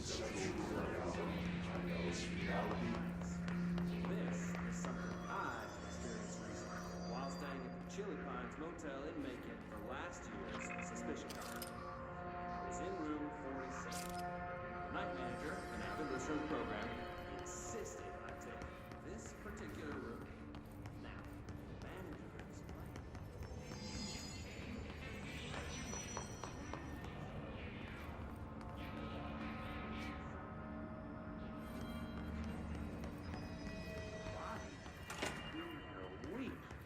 This is something I've experienced recently while staying at the Chili Pines Motel in Macon for last year's Suspicion Con. I was in room 47. The night manager, an avid listener of the program, insisted I take this particular room. Now, the manager explained.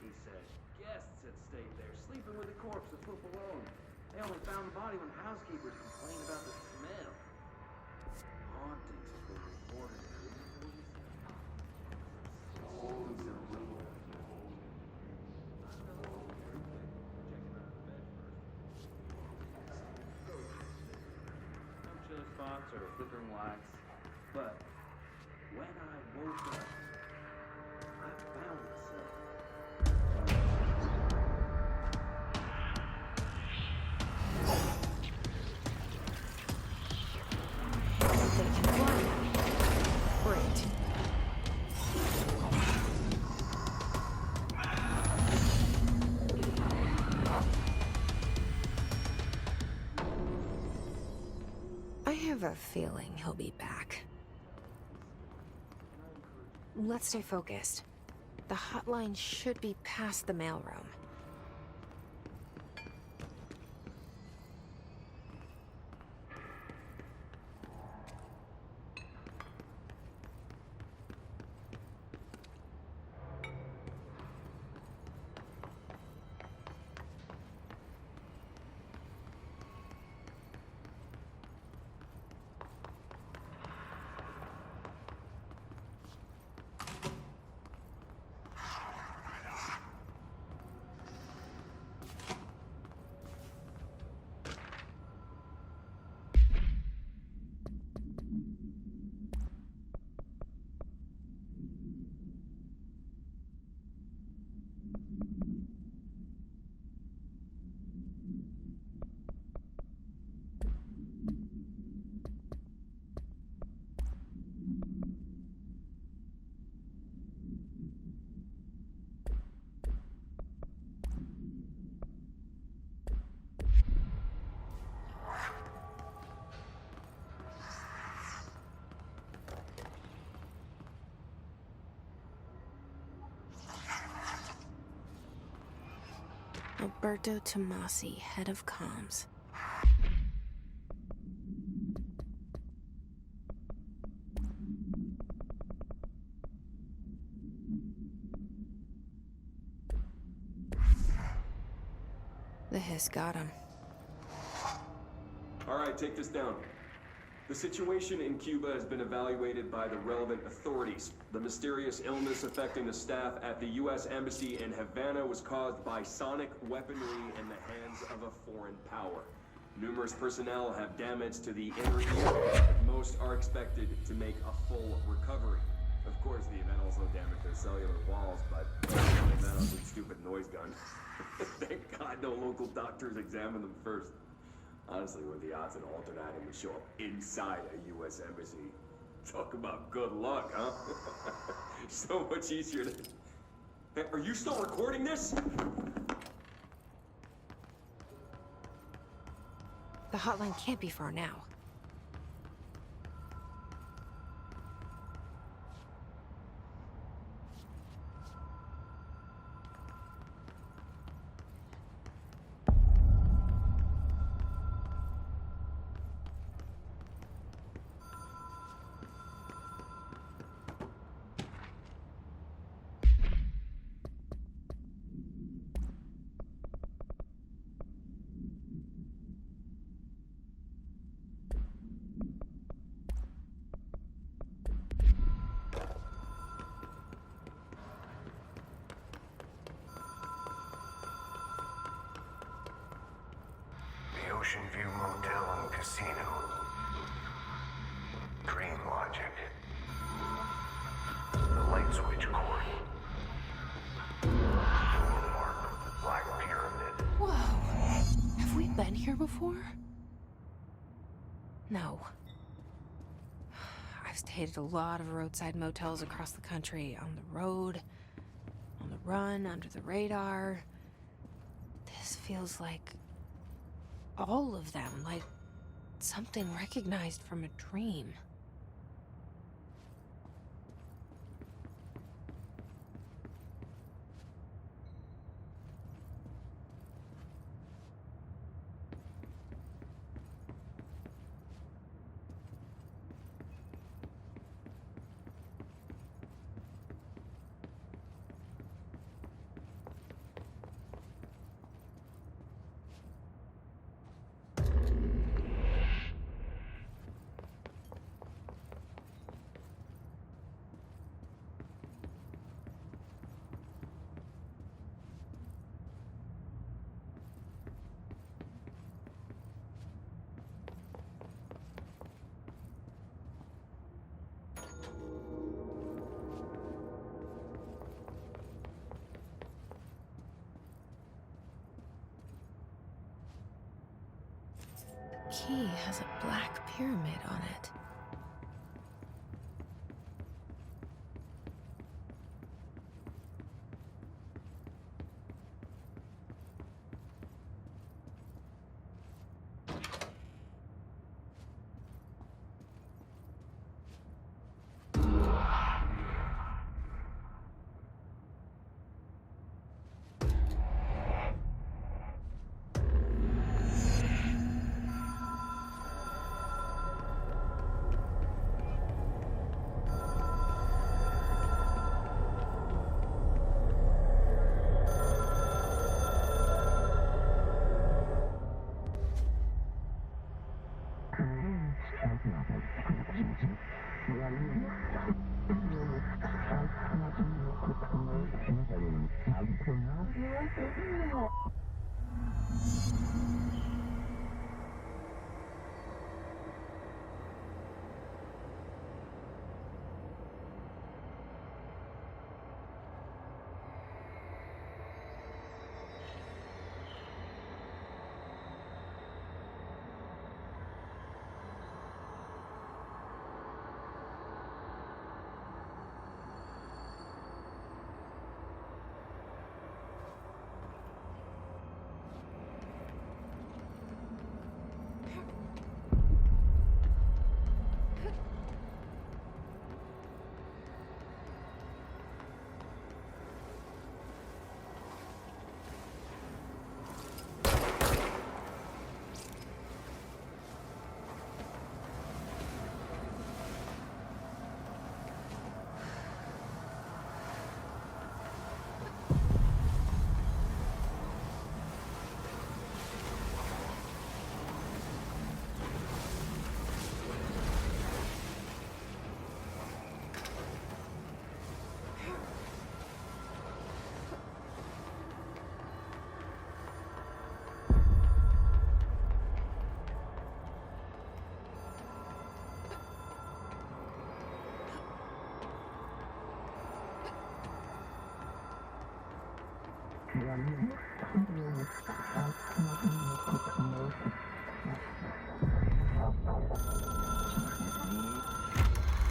He said guests had stayed there, sleeping with the corpse a foot below him. They only found the body when housekeepers complained about the smell. Hauntings have been reported in no chilly spots or flickering lights, but when I woke up, I found myself. They can fly now. Great. I have a feeling he'll be back. Let's stay focused. The hotline should be past the mailroom. Alberto Tomasi, head of comms. The hiss got him. All right, take this down. The situation in Cuba has been evaluated by the relevant authorities. The mysterious illness affecting the staff at the U.S. Embassy in Havana was caused by sonic weaponry in the hands of a foreign power. Numerous personnel have damage to the inner ear, but most are expected to make a full recovery. Of course, the event also damaged their cellular walls, but that ugly stupid noise gun. Thank God no local doctors examined them first. Honestly, what are the odds an alternate item would show up inside a U.S. embassy? Talk about good luck, huh? So much easier to... Hey, are you still recording this? The hotline can't be far now. Ocean View Motel and Casino. Dream Logic. The light switch cord. Door mark. Black Pyramid. Whoa. Have we been here before? No. I've stayed at a lot of roadside motels across the country, on the road, on the run, under the radar. This feels like all of them, like something recognized from a dream. Key has a black pyramid on it.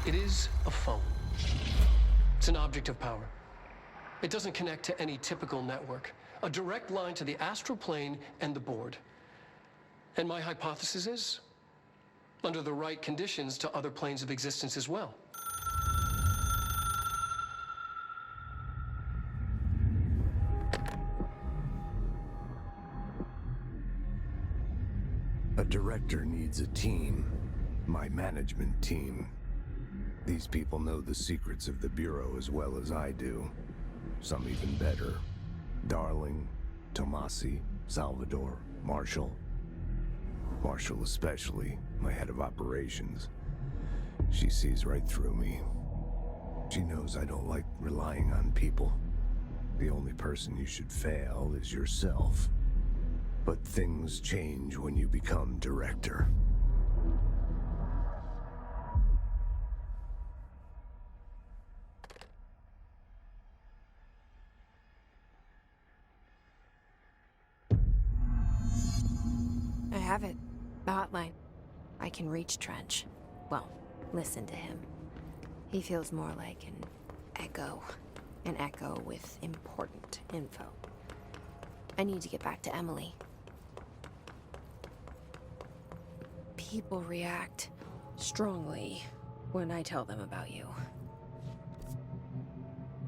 It is a phone. It's an object of power. It doesn't connect to any typical network. A direct line to the astral plane and the board. And my hypothesis is, under the right conditions, to other planes of existence as well. A director needs a team. My management team. These people know the secrets of the Bureau as well as I do. Some even better. Darling, Tomasi, Salvador, Marshall. Marshall especially, my head of operations. She sees right through me. She knows I don't like relying on people. The only person you should fail is yourself. But things change when you become director. I have it. The hotline. I can reach Trench. Well, listen to him. He feels more like an echo. An echo with important info. I need to get back to Emily. People react strongly when I tell them about you.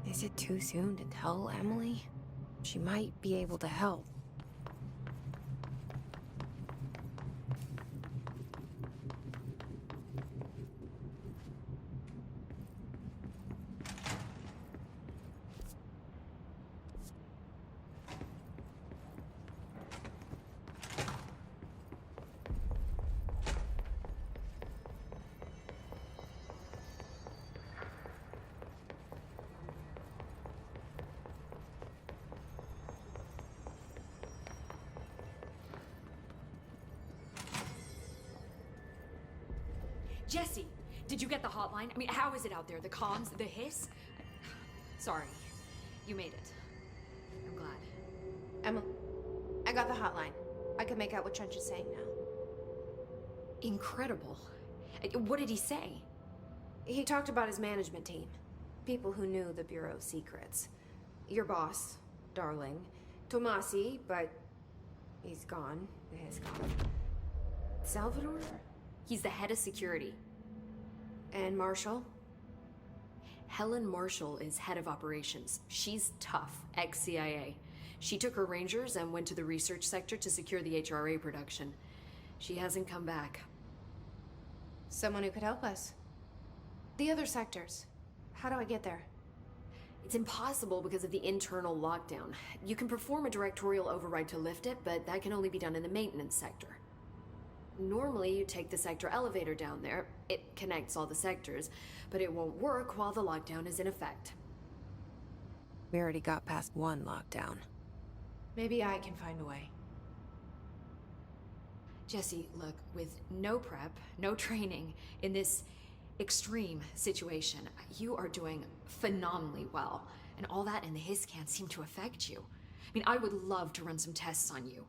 Is it too soon to tell Emily? She might be able to help. Jesse, did you get the hotline? I mean, how is it out there? The comms, the hiss? Sorry, you made it. I'm glad. Emily, I got the hotline. I can make out what Trench is saying now. Incredible. What did he say? He talked about his management team. People who knew the Bureau's secrets. Your boss, Darling. Tomasi, but he's gone. He's gone. Salvador? He's the head of security. And Marshall? Helen Marshall is head of operations. She's tough, ex-CIA. She took her Rangers and went to the research sector to secure the HRA production. She hasn't come back. Someone who could help us. The other sectors. How do I get there? It's impossible because of the internal lockdown. You can perform a directorial override to lift it, but that can only be done in the maintenance sector. Normally, you take the sector elevator down there. It connects all the sectors, but it won't work while the lockdown is in effect. We already got past one lockdown. Maybe I can find a way. Jesse, look, with no prep, no training, in this extreme situation, you are doing phenomenally well. And all that and the hiss can't seem to affect you. I mean, I would love to run some tests on you.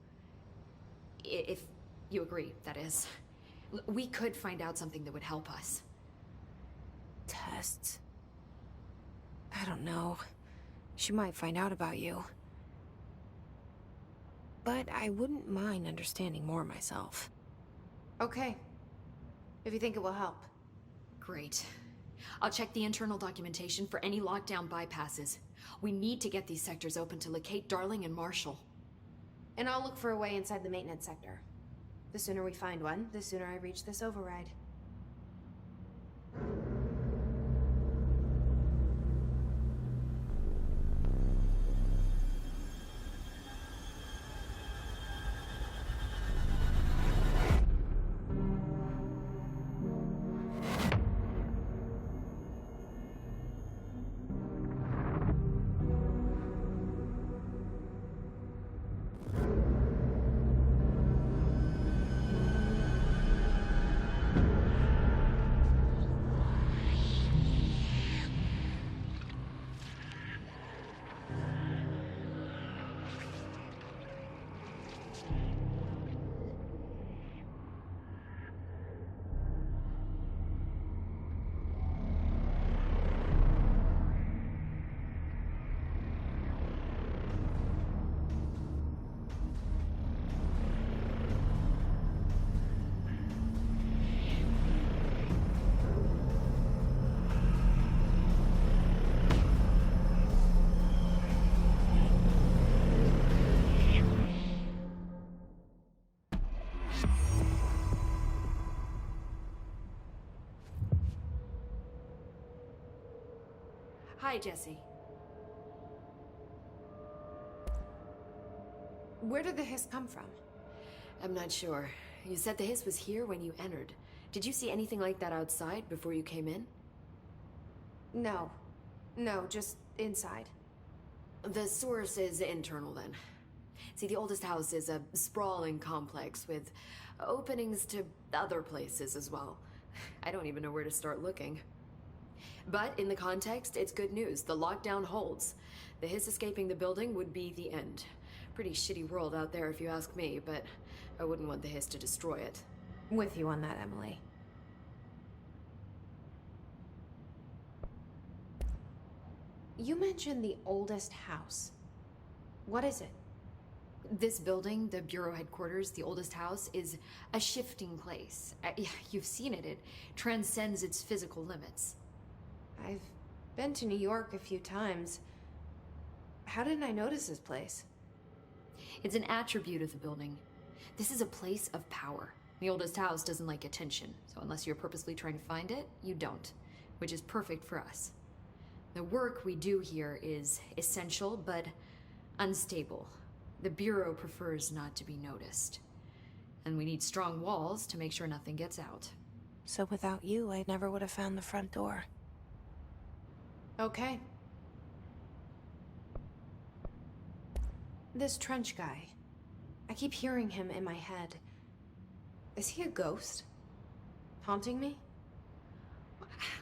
If you agree, that is. We could find out something that would help us. Tests? I don't know. She might find out about you. But I wouldn't mind understanding more myself. Okay. If you think it will help. Great. I'll check the internal documentation for any lockdown bypasses. We need to get these sectors open to locate Darling and Marshall. And I'll look for a way inside the maintenance sector. The sooner we find one, the sooner I reach this override. Hi, Jesse. Where did the hiss come from? I'm not sure. You said the hiss was here when you entered. Did you see anything like that outside before you came in? No. No, just inside. The source is internal, then. See, the oldest house is a sprawling complex with openings to other places as well. I don't even know where to start looking. But in the context, it's good news. The lockdown holds. The hiss escaping the building would be the end. Pretty shitty world out there if you ask me, but I wouldn't want the hiss to destroy it. With you on that, Emily. You mentioned the oldest house. What is it? This building, the Bureau headquarters, the oldest house, is a shifting place. Yeah, you've seen it. It transcends its physical limits. I've been to New York a few times. How didn't I notice this place? It's an attribute of the building. This is a place of power. The oldest house doesn't like attention, so unless you're purposely trying to find it, you don't, which is perfect for us. The work we do here is essential, but unstable. The Bureau prefers not to be noticed. And we need strong walls to make sure nothing gets out. So without you, I never would have found the front door. Okay. This Trench guy. I keep hearing him in my head. Is he a ghost? Haunting me?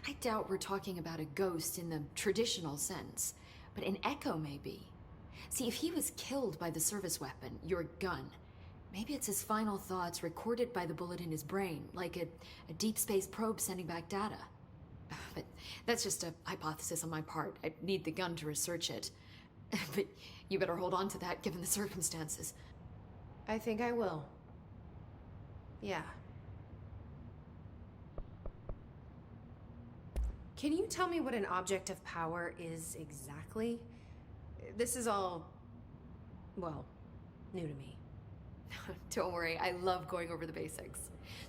I doubt we're talking about a ghost in the traditional sense, but an echo maybe. See, if he was killed by the service weapon, your gun, maybe it's his final thoughts recorded by the bullet in his brain, like a deep space probe sending back data. But that's just a hypothesis on my part. I need the gun to research it. But you better hold on to that given the circumstances. I think I will. Yeah. Can you tell me what an object of power is exactly? This is all, well, new to me. Don't worry, I love going over the basics.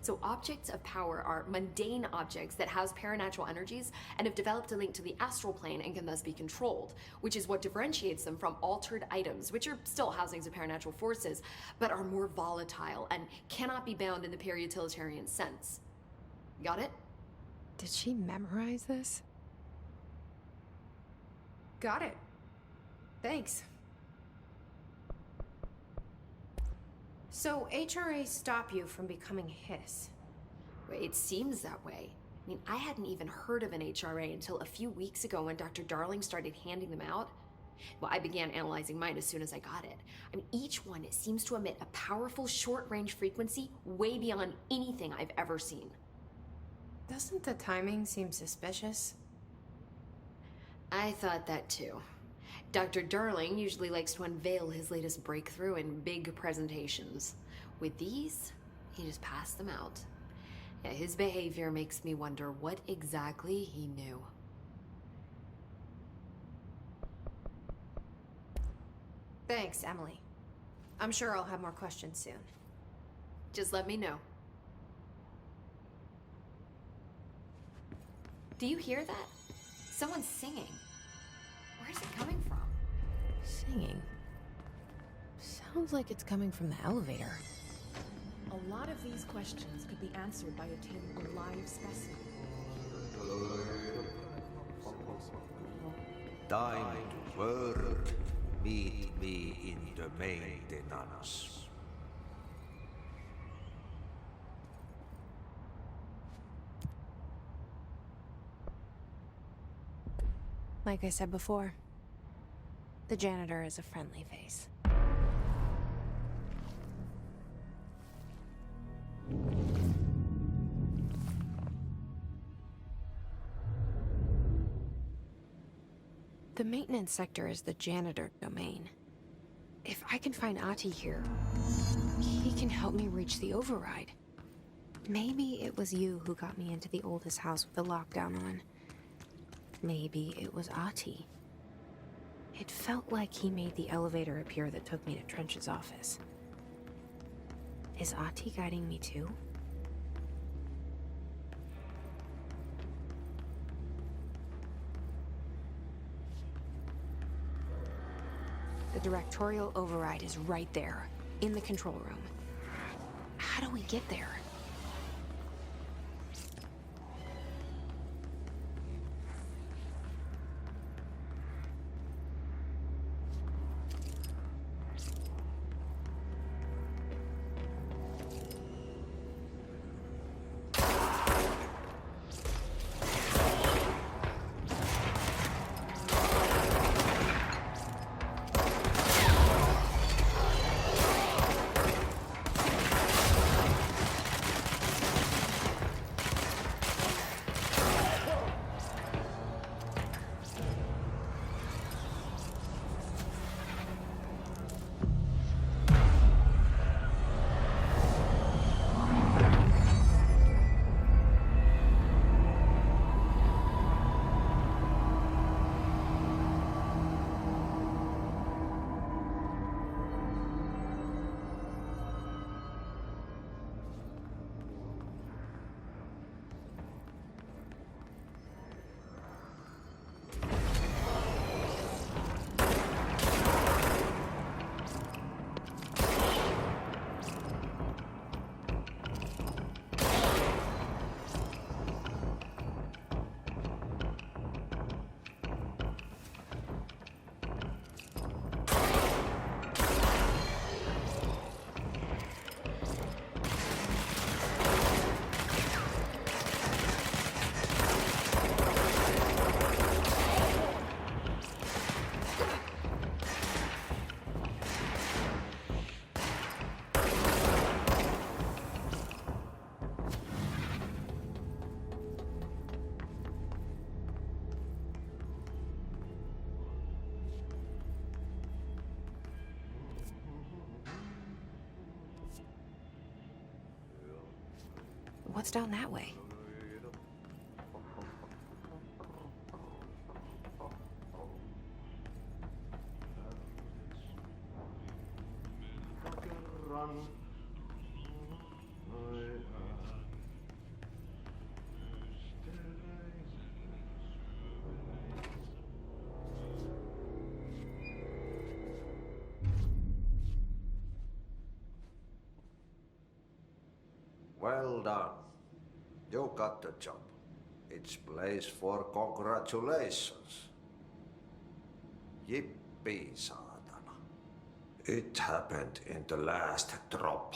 So objects of power are mundane objects that house paranatural energies and have developed a link to the astral plane and can thus be controlled, which is what differentiates them from altered items, which are still housings of paranatural forces, but are more volatile and cannot be bound in the pure utilitarian sense. Got it? Did she memorize this? Got it. Thanks. So HRA stop you from becoming Hiss? It seems that way. I mean, I hadn't even heard of an HRA until a few weeks ago when Dr. Darling started handing them out. Well, I began analyzing mine as soon as I got it. I mean, each one seems to emit a powerful short-range frequency way beyond anything I've ever seen. Doesn't the timing seem suspicious? I thought that too. Dr. Darling usually likes to unveil his latest breakthrough in big presentations. With these, he just passed them out. Yeah, his behavior makes me wonder what exactly he knew. Thanks, Emily. I'm sure I'll have more questions soon. Just let me know. Do you hear that? Someone's singing. Where's it coming from? Singing? Sounds like it's coming from the elevator. A lot of these questions could be answered by obtaining a live specimen. Thine word, meet me in the maintenance. Like I said before, the janitor is a friendly face. The maintenance sector is the janitor domain. If I can find Ati here, he can help me reach the override. Maybe it was you who got me into the oldest house with the lockdown on. Maybe it was Ati. It felt like he made the elevator appear that took me to Trench's office. Is Ati guiding me too? The directorial override is right there, in the control room. How do we get there? What's down that way? Well done. You got the job. It's place for congratulations. Yippee, saatana. It happened in the last drop.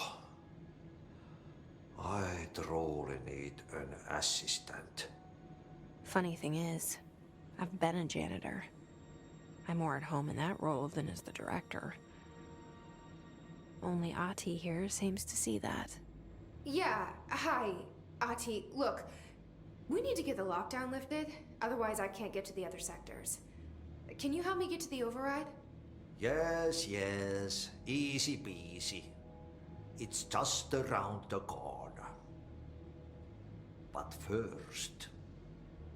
I truly need an assistant. Funny thing is, I've been a janitor. I'm more at home in that role than as the director. Only Ati here seems to see that. Yeah, hi, Ati. Look, we need to get the lockdown lifted, otherwise I can't get to the other sectors. Can you help me get to the override? Yes, easy peasy. It's just around the corner. But first,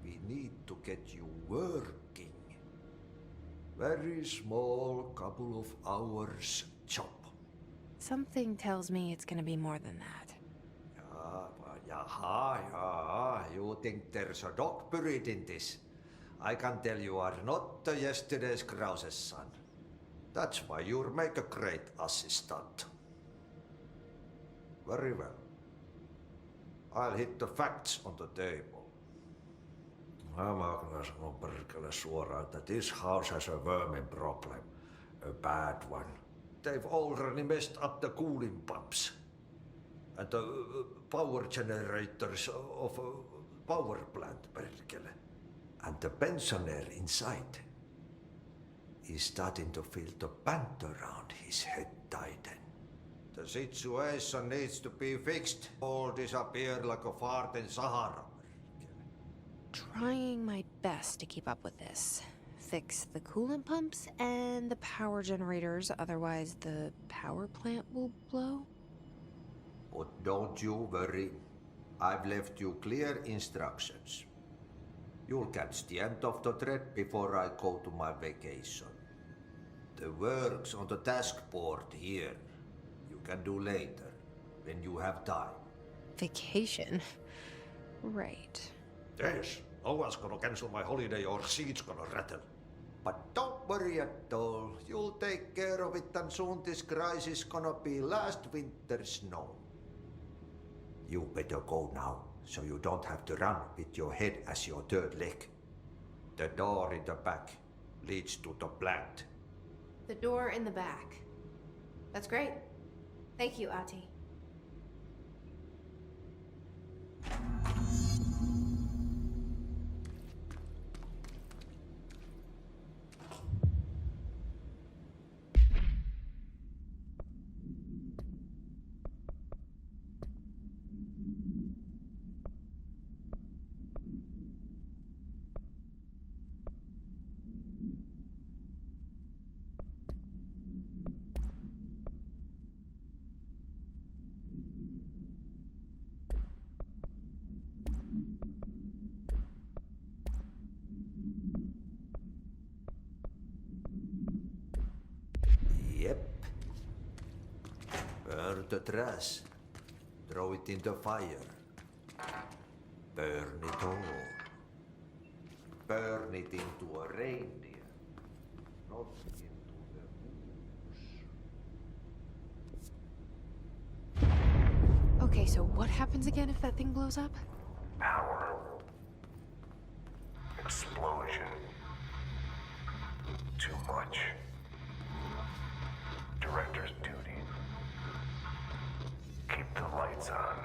we need to get you working. Very small, couple of hours job. Something tells me it's gonna be more than that. Jaha, you think there's a dog buried in this? I can tell you are not yesterday's Krause's son. That's why you'll make a great assistant. Very well. I'll hit the facts on the table. Mä kyllä sanon perkele suoraan, that this house has a vermin problem. A bad one. They've already messed up the cooling pumps. And the power generators of a power plant, perkele. And the pensioner inside is starting to feel the band around his head tighten. The situation needs to be fixed. All disappear like a fart in Sahara. Trying my best to keep up with this. Fix the coolant pumps and the power generators, otherwise the power plant will blow. But don't you worry. I've left you clear instructions. You'll catch the end of the thread before I go to my vacation. The work's on the task board here. You can do later, when you have time. Vacation? Right. Yes, no one's gonna cancel my holiday or seat's gonna rattle. But don't worry at all. You'll take care of it and soon this crisis gonna be last winter's snow. You better go now, so you don't have to run with your head as your third leg. The door in the back leads to the plant. The door in the back. That's great. Thank you, Ati. Yep. Burn the trash. Throw it in the fire. Burn it all. Burn it into a reindeer, not into the moose. Okay, so what happens again if that thing blows up? Power. Explosion. Too much. Director's duty. Keep the lights on.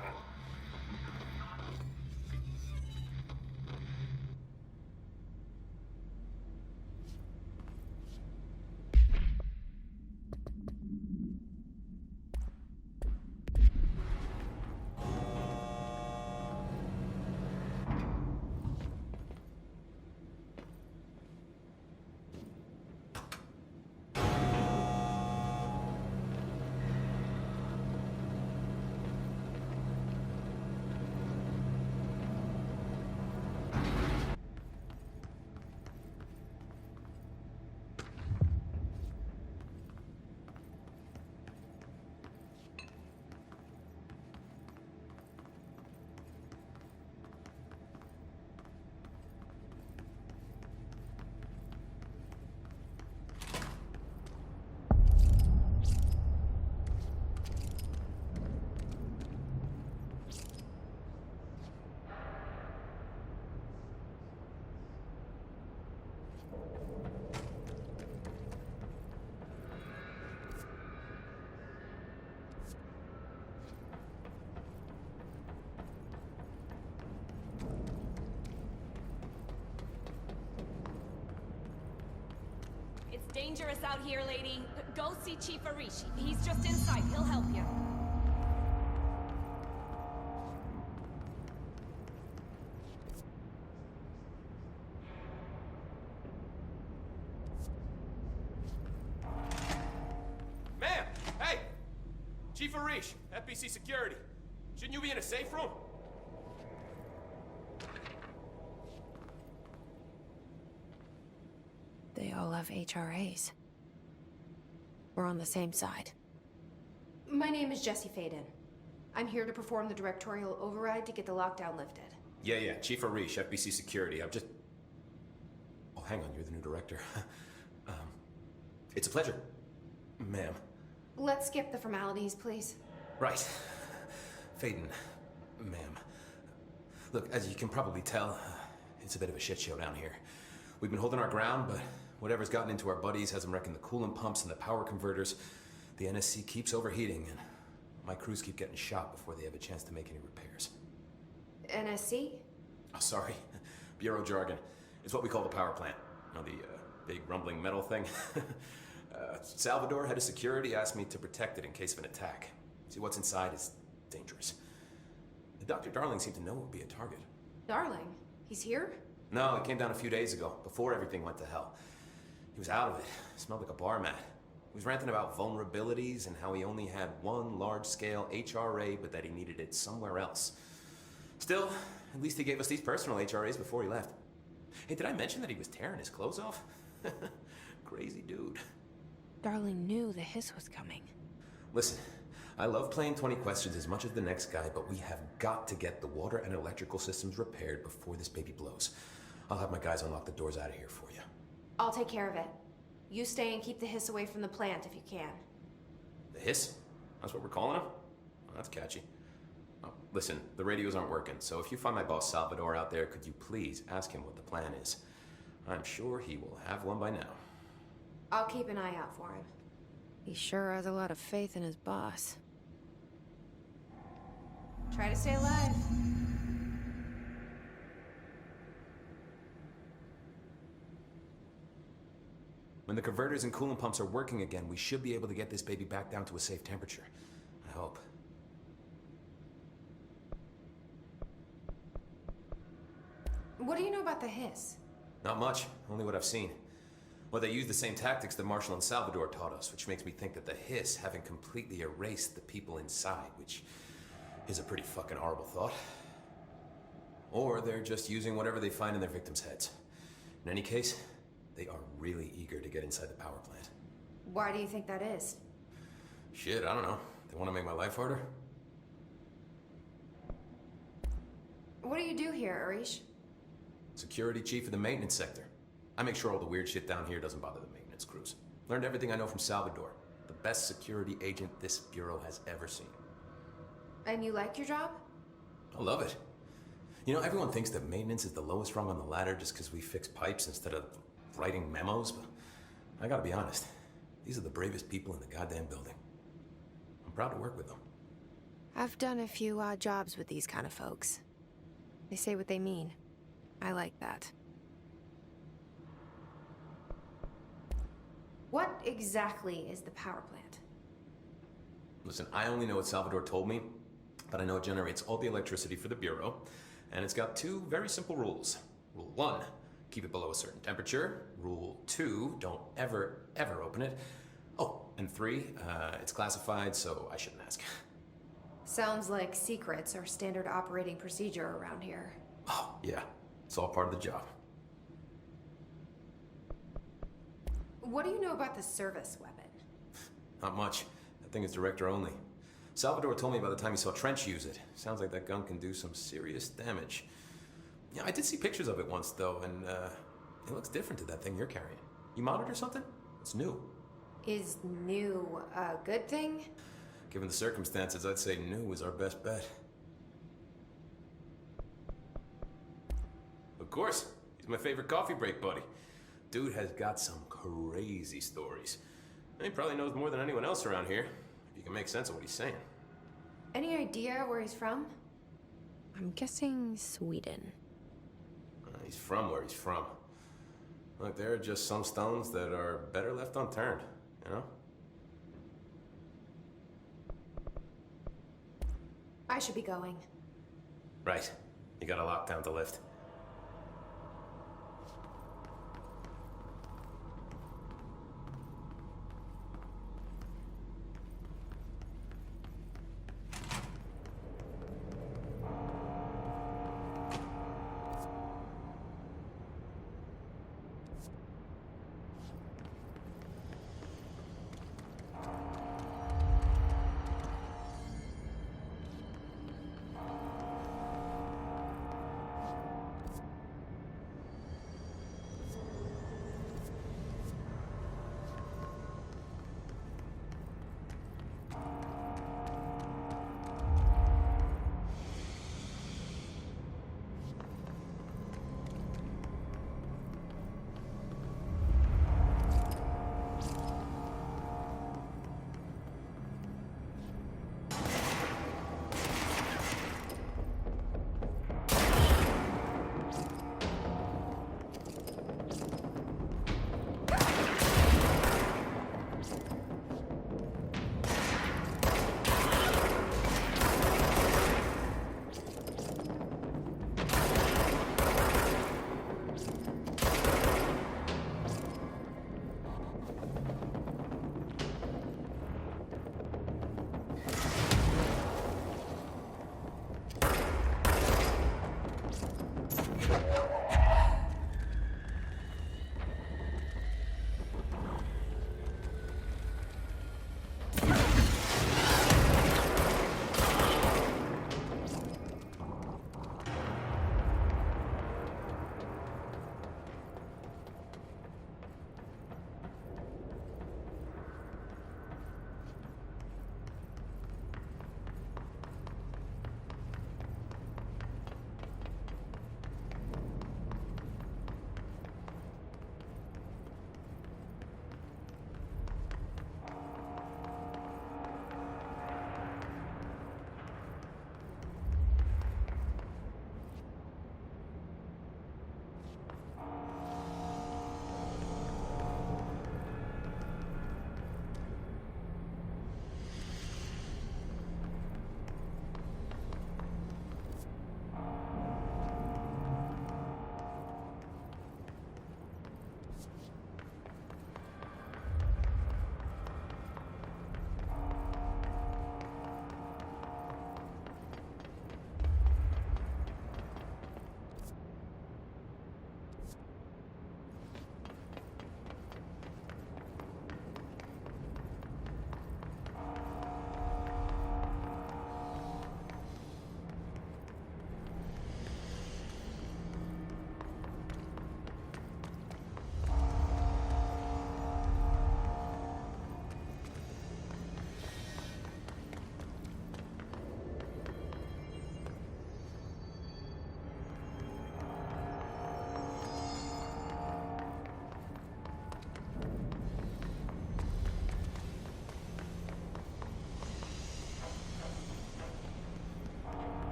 dangerous out here, lady. Go see Chief Arishi. He's just inside. He'll help you. Ma'am! Hey! Chief Arish, FBC Security. Shouldn't you be in a safe room? They all have HRAs. We're on the same side. My name is Jesse Faden. I'm here to perform the directorial override to get the lockdown lifted. Yeah, Chief Arish, FBC Security. I'm just... Oh, hang on, you're the new director. It's a pleasure, ma'am. Let's skip the formalities, please. Right. Faden, ma'am. Look, as you can probably tell, it's a bit of a shit show down here. We've been holding our ground, but whatever's gotten into our buddies has them wrecking the coolant pumps and the power converters. The NSC keeps overheating, and my crews keep getting shot before they have a chance to make any repairs. NSC? Oh, sorry. Bureau jargon. It's what we call the power plant. You know, the big rumbling metal thing? Salvador, head of security, asked me to protect it in case of an attack. See, what's inside is dangerous. Dr. Darling seemed to know it would be a target. Darling? He's here? No, he came down a few days ago, before everything went to hell. He was out of it. Smelled like a bar mat. He was ranting about vulnerabilities and how he only had one large-scale HRA, but that he needed it somewhere else. Still, at least he gave us these personal HRAs before he left. Hey, did I mention that he was tearing his clothes off? Crazy dude. Darling knew the hiss was coming. Listen, I love playing 20 questions as much as the next guy, but we have got to get the water and electrical systems repaired before this baby blows. I'll have my guys unlock the doors out of here for you. I'll take care of it. You stay and keep the hiss away from the plant if you can. The hiss? That's what we're calling him? Well, that's catchy. Oh, listen, the radios aren't working, so if you find my boss Salvador out there, could you please ask him what the plan is? I'm sure he will have one by now. I'll keep an eye out for him. He sure has a lot of faith in his boss. Try to stay alive. When the converters and coolant pumps are working again, we should be able to get this baby back down to a safe temperature. I hope. What do you know about the hiss? Not much, only what I've seen. Well, they use the same tactics that Marshall and Salvador taught us, which makes me think that the hiss haven't completely erased the people inside, which is a pretty fucking horrible thought. Or they're just using whatever they find in their victims' heads. In any case, they are really eager to get inside the power plant. Why do you think that is? Shit, I don't know. They want to make my life harder? What do you do here, Arish? Security chief of the maintenance sector. I make sure all the weird shit down here doesn't bother the maintenance crews. Learned everything I know from Salvador, the best security agent this bureau has ever seen. And you like your job? I love it. You know, everyone thinks that maintenance is the lowest rung on the ladder just because we fix pipes instead of writing memos, but I gotta be honest. These are the bravest people in the goddamn building. I'm proud to work with them. I've done a few odd jobs with these kind of folks. They say what they mean. I like that. What exactly is the power plant? Listen, I only know what Salvador told me, but I know it generates all the electricity for the Bureau, and it's got two very simple rules. Rule 1, keep it below a certain temperature. Rule 2, don't ever open it. Oh, and 3, it's classified, so I shouldn't ask. Sounds like secrets are standard operating procedure around here. Oh, yeah. It's all part of the job. What do you know about the service weapon? Not much. That thing is director only. Salvador told me by the time he saw Trench use it. Sounds like that gun can do some serious damage. Yeah, I did see pictures of it once, though, and it looks different to that thing you're carrying. You monitor something? It's new. Is new a good thing? Given the circumstances, I'd say new is our best bet. Of course. He's my favorite coffee break buddy. Dude has got some crazy stories. He probably knows more than anyone else around here, if you can make sense of what he's saying. Any idea where he's from? I'm guessing Sweden. He's from where he's from. Look, there are just some stones that are better left unturned, you know? I should be going. Right. You got a lockdown to lift.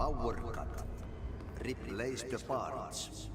Power cut. Replace the parts.